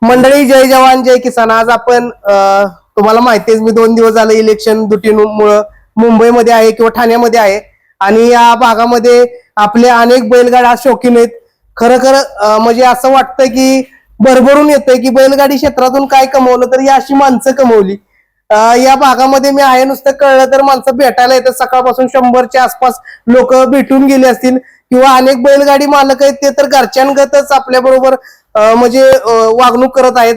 मंडळी, जय जवान जय किसान. आज आपण तुम्हाला माहितीच, मी 2 दिवस झाले इलेक्शन ड्युटीमुळं मुंबईमध्ये आहे किंवा ठाण्यामध्ये आहे आणि या भागामध्ये आपले अनेक बैलगाड्या शौकीन आहेत. खरं खरं म्हणजे असं वाटतं की भरभरून येतंय की बैलगाडी क्षेत्रातून काय कमवलं तर ही अशी माणसं कमवली. या भागामध्ये मी आहे, नुसतं कळलं तर माणसं भेटायला येतात. सकाळपासून 100च्या आसपास लोक भेटून गेले असतील किंवा अनेक बैलगाडी मालक आहेत ते तर घरच्यांगतच आपल्या बरोबर म्हणजे वागणूक करत आहेत.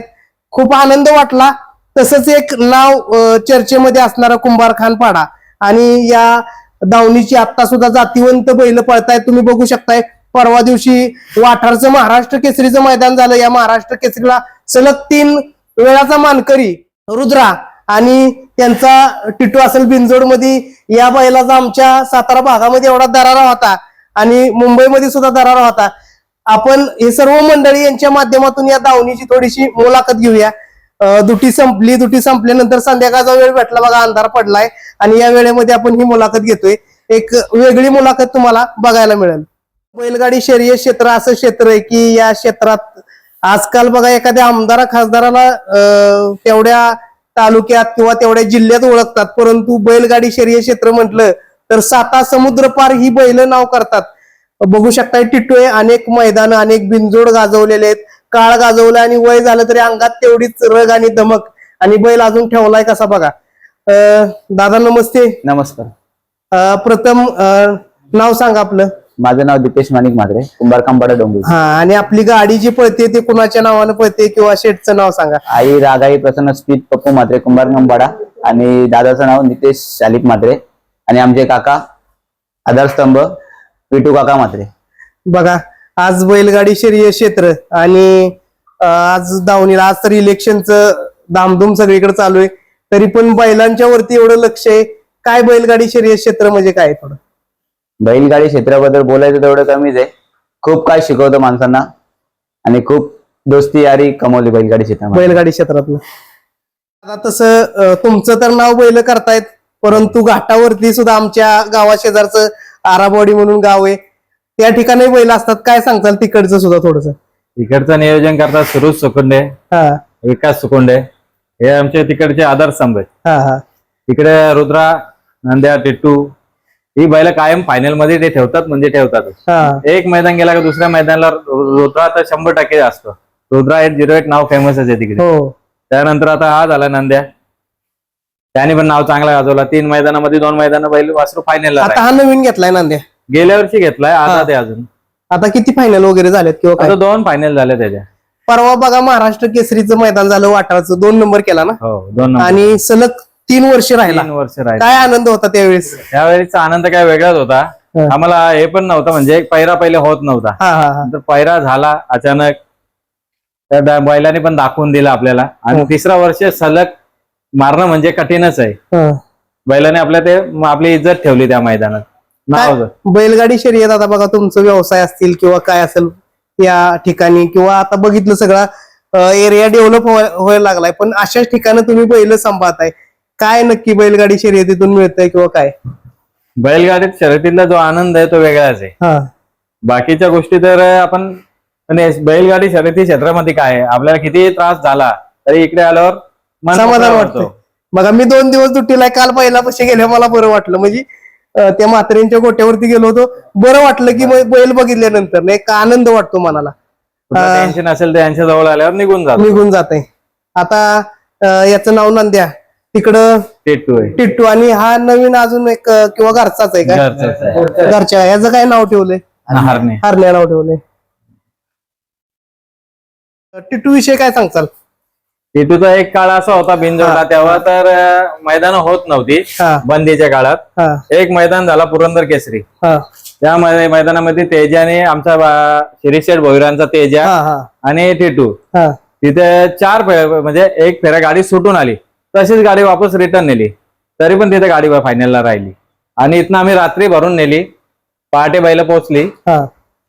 खूप आनंद वाटला. तसंच एक नाव चर्चेमध्ये असणारा कुंभारखान पाडा आणि या दावणीची आता सुद्धा जातीवंत बैल पळतायत. तुम्ही बघू शकताय, परवा दिवशी वाठारचं महाराष्ट्र केसरीचं मैदान झालं. या महाराष्ट्र केसरीला सलग 3 वेळाचा मानकरी रुद्रा आणि त्यांचा टिटू असेल बिनजोड मध्ये. या बैलाचा आमच्या सातारा भागामध्ये एवढा दरारा होता आणि मुंबईमध्ये सुद्धा दरारा होता. आपण हे सर्व मंडळी यांच्या माध्यमातून या दावणीची थोडीशी मुलाखत घेऊया. दुटी संपल्यानंतर संध्याकाळचा वेळ भेटला बघा, अंधार पडलाय आणि या वेळेमध्ये आपण ही मुलाखत घेतोय. एक वेगळी मुलाखत तुम्हाला बघायला मिळेल. बैलगाडी शर्यत क्षेत्र असं क्षेत्र आहे की या क्षेत्रात आजकाल बघा, एखाद्या आमदारा खासदाराला तेवढ्या तालुक्यात किंवा तेवढ्या जिल्ह्यात ओळखतात, परंतु बैलगाडी शर्यत क्षेत्र म्हटलं तर 7 समुद्र पार ही बैल नाव करतात. बघू शकताय, टिटोय अनेक मैदान, अनेक बिनजोड गाजवलेले आहेत. काळ गाजवला आणि वय झालं तरी अंगात तेवढीच रग आणि धमक आणि बैल अजून ठेवलाय कसा बघा. दादा नमस्ते. नमस्कार. प्रथम नाव सांगा आपलं. माझं नाव दीपेश माणिक म्हात्रे, कुंभारखान पाडा डोंबिवली. हा, आणि आपली गाडी जी पळते ते कुणाच्या नावानं पळते किंवा शेठचं नाव सांगा. आई रागाई प्रसन्न स्पीड पप्पू म्हात्रे, कुंभारखान पाडा. आणि दादाचं नाव नितेश शालिक म्हात्रे आणि आमचे काका आधारस्तंभ पिटू काका म्हात्रे. बघा, आज बैलगाडी शर्यत क्षेत्र आणि आज दावणीला, आज तर इलेक्शनचं धामधूम सगळीकडे चालू आहे, तरी पण बैलांच्या वरती एवढं लक्ष आहे. काय बैलगाडी शर्यत क्षेत्र म्हणजे काय? थोडं बैलगाडी क्षेत्राबद्दल बोलायचं तेवढं कमीच आहे. खूप काय शिकवतं माणसांना आणि खूप दोस्ती यारी कमवली बैलगाडी क्षेत्रातलं. आता तसं तुमचं तर नाव बैल करतायत, परंतु घाटावरती सुद्धा आमच्या गावा शेजारचं आराबवाडी म्हणून गाव आहे, त्या ठिकाणी बैल असतात. काय सांगताल तिकडचं सुद्धा थोडस? तिकडचं नियोजन करतात सुरुज सुकुंडे, विकास सुकुंडे, हे आमचे तिकडचे आधारस्तंभ आहेत. तिकडे रुद्रा, नंद्या, टिट्टू ही बैल कायम फायनल मध्ये ते ठेवतात, म्हणजे ठेवतात. एक मैदान गेला का दुसऱ्या मैदानाला रुद्रा तर 100% असतो. रुद्रा 808 नाव फेमसच आहे तिकडे. त्यानंतर आता हा झाला नंद्या, त्याने पण नाव चांगला गाजवला. 3 मैदानामध्ये 2 मैदान बैल वासरू फायनलला. आता हा नवीन घेतलाय नंद्या, गेल्या वर्षी घेतलाय. आता ते अजून आता किती फायनल वगैरे झालेत किंवा आता 2 फायनल झाले त्याच्या. परवा बघा महाराष्ट्र केसरीचं मैदान झालं, वाटाळचं 2 नंबर केला ना. हो, 2 नंबर. आणि सलग 3 वर्ष राहिला. 3 वर्ष राहिले. काय आनंद होता त्यावेळेस? त्यावेळेचा आनंद काय वेगळाच होता. आम्हाला हे पण नव्हतं, म्हणजे एक पैरा पहिले होत नव्हता. नंतर पैरा झाला अचानक, त्या बैलाने पण दाखवून दिला आपल्याला. आणि 3रा वर्ष सलग मारणं म्हणजे कठीणच आहे. बैलाने आपली इज्जत ठेवली त्या मैदानात. बैलगाडी शर्यत आता बघा, तुमचं व्यवसाय असतील किंवा काय असेल या ठिकाणी, किंवा आता बघितलं सगळा एरिया डेव्हलप व्हायला लागलाय, पण अशाच ठिकाणी तुम्ही बैल सांभाळताय. काय नक्की बैलगाडी शर्यतीतून मिळतंय किंवा काय? बैलगाडीत शर्यतीतला जो आनंद आहे तो वेगळाच आहे. बाकीच्या गोष्टी तर आपण बैलगाडी शर्यती क्षेत्रामध्ये काय आहे, आपल्याला किती त्रास झाला तरी इकडे आल्यावर समाधान वाटतं. बघा, मी 2 दिवस दुट्टीला, काल पहिला पैसे गेले, मला बरं वाटलं. म्हणजे त्या म्हात्रेंच्या गोट्यावरती गेलो होतो, बरं वाटलं की बैल बघितल्यानंतर एक आनंद वाटतो मनाला. टेन्शन असेल तर यांच्या जवळ आल्यावर निघून जात आहे. आता याचं नाव नंद्या, तिकडं टिट्टू, आणि हा नवीन अजून एक किंवा घरचाच आहे का? घरच्या. याचं काय नाव ठेवलंय? हरण्या नाव ठेवलंय. टिट्टू विषय काय सांगचाल? टिटूचा एक काळ असा होता बिनजोडला, तेव्हा तर मैदान होत नव्हती बंदीच्या काळात. एक मैदान झाला पुरंदर केसरी. त्या मैदानामध्ये तेजाने, आमचा शिरीषेठ भोईरांचा तेजा आणि टिटू, तिथे 4 म्हणजे एक फेऱ्या गाडी सुटून आली, तशीच गाडी वापस रिटर्न नेली, तरी पण तिथे गाडी फायनलला राहिली. आणि इथनं आम्ही रात्री भरून नेली, पहाटे बैल पोहोचली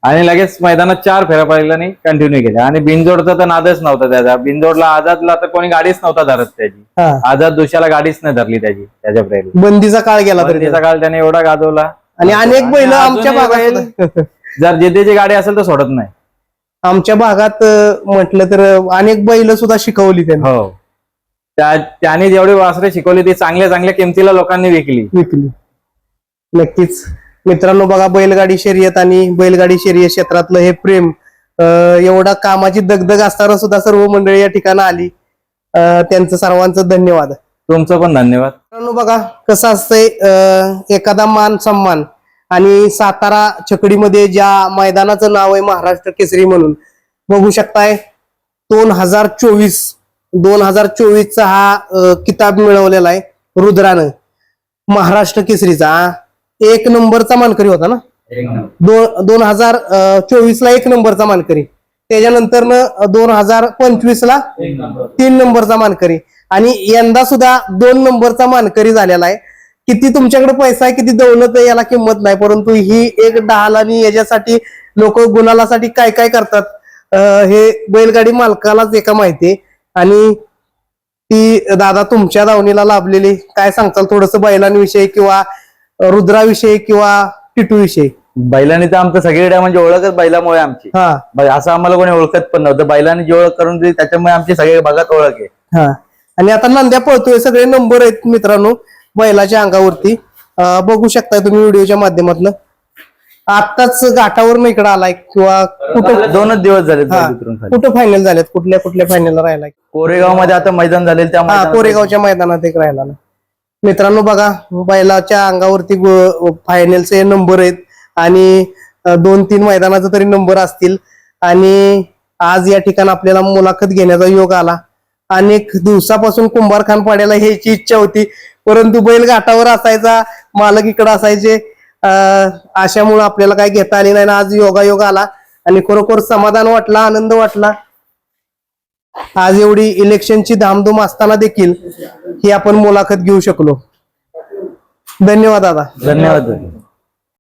आणि लगेच मैदानात 4 फेऱ्या बैलांनी कंटिन्यू केल्या. आणि बिनजोडचा तर नादच नव्हता त्याचा. बिनजोडला आझादला तर कोणी गाडीच नव्हता धरत त्याची. आझाद दुसऱ्याला गाडीच नाही धरली त्याची. त्याच्या बंदीचा काळ गेला, बंदीचा काळ त्याने एवढा गाजवला. आणि अनेक बैल आमच्या भागात जर जिद्दीची गाडी असेल तर सोडत नाही. आमच्या भागात म्हटलं तर अनेक बैल सुद्धा शिकवली त्यांनी. हो त्याने जेवढी वासरे शिकवली ती चांगल्या चांगल्या किमतीला लोकांनी विकली. नक्कीच मित्रांनो, बघा बैलगाडी शर्यत आणि बैलगाडी शर्यत क्षेत्रातलं हे प्रेम, एवढा कामाची दगदग असताना सुद्धा सर्व मंडळी या ठिकाणी आली. त्यांचं सर्वांचं धन्यवाद. तुमचं पण धन्यवाद. मित्रांनो, बघा कसं असतंय, एखादा मान सन्मान आणि सातारा छकडीमध्ये ज्या मैदानाचं नाव आहे महाराष्ट्र केसरी म्हणून, बघू शकताय 2024चा हा किताब मिळवलेला आहे रुद्रानं, महाराष्ट्र केसरीचा. 1 नंबरचा मानकरी होता ना 2024ला 1 नंबरचा मानकरी. त्याच्यानंतर 2025ला 3 नंबरचा मानकरी आणि यंदा सुद्धा 2 नंबरचा मानकरी झालेला आहे. किती तुमच्याकडे पैसा आहे, किती दौलत आहे याला किंमत नाही, परंतु ही एक ढाल आणि याच्यासाठी लोक गुलालासाठी काय काय करतात हे बैलगाडी मालकालाच एका माहिती आहे. आणि ती दादा तुमच्या दावणीला लाभलेली, काय सांगताल थोडस बैलांविषयी किंवा रुद्राविषयी किंवा टिटू विषयी? बैलांनी तर आमचं सगळीकडे म्हणजे ओळखच बैलामुळे आमची. असं आम्हाला कोणी ओळखत पण नव्हतं, बैलांनी जी ओळख करून दिली त्याच्यामुळे आमची सगळ्या भागात ओळख आहे. आणि आता नंद्या पळतोय, सगळे नंबर आहेत मित्रांनो बैलाच्या अंगावरती. बघू शकताय तुम्ही व्हिडिओच्या माध्यमातून. आत्ताच घाटावरून इकडे आलाय किंवा कुठं 2च दिवस झाले. कुठं फायनल झालेत, कुठल्या कुठल्या फायनलला राहिलाय? कोरेगाव मध्ये आता मैदान झाले त्या कोरेगावच्या मैदानात एक राहिला ना. मित्रांनो, बघा बैलाच्या अंगावरती फायनलचे नंबर आहेत आणि 2-3 मैदानाचे तरी नंबर असतील. आणि आज या ठिकाणी आपल्याला मुलाखत घेण्याचा योग आला. अनेक दिवसापासून कुंभारखान पाड्याला यायची इच्छा होती, परंतु बैल घाटावर असायचा, मालक इकडे असायचे, अशामुळे आपल्याला काय घेता आली नाही. आज योगायोग आला आणि खरोखर समाधान वाटला, आनंद वाटला. आज एवढी इलेक्शनची धामधूम असताना देखील ही आपण मुलाखत घेऊ शकलो. धन्यवाद दादा. धन्यवाद.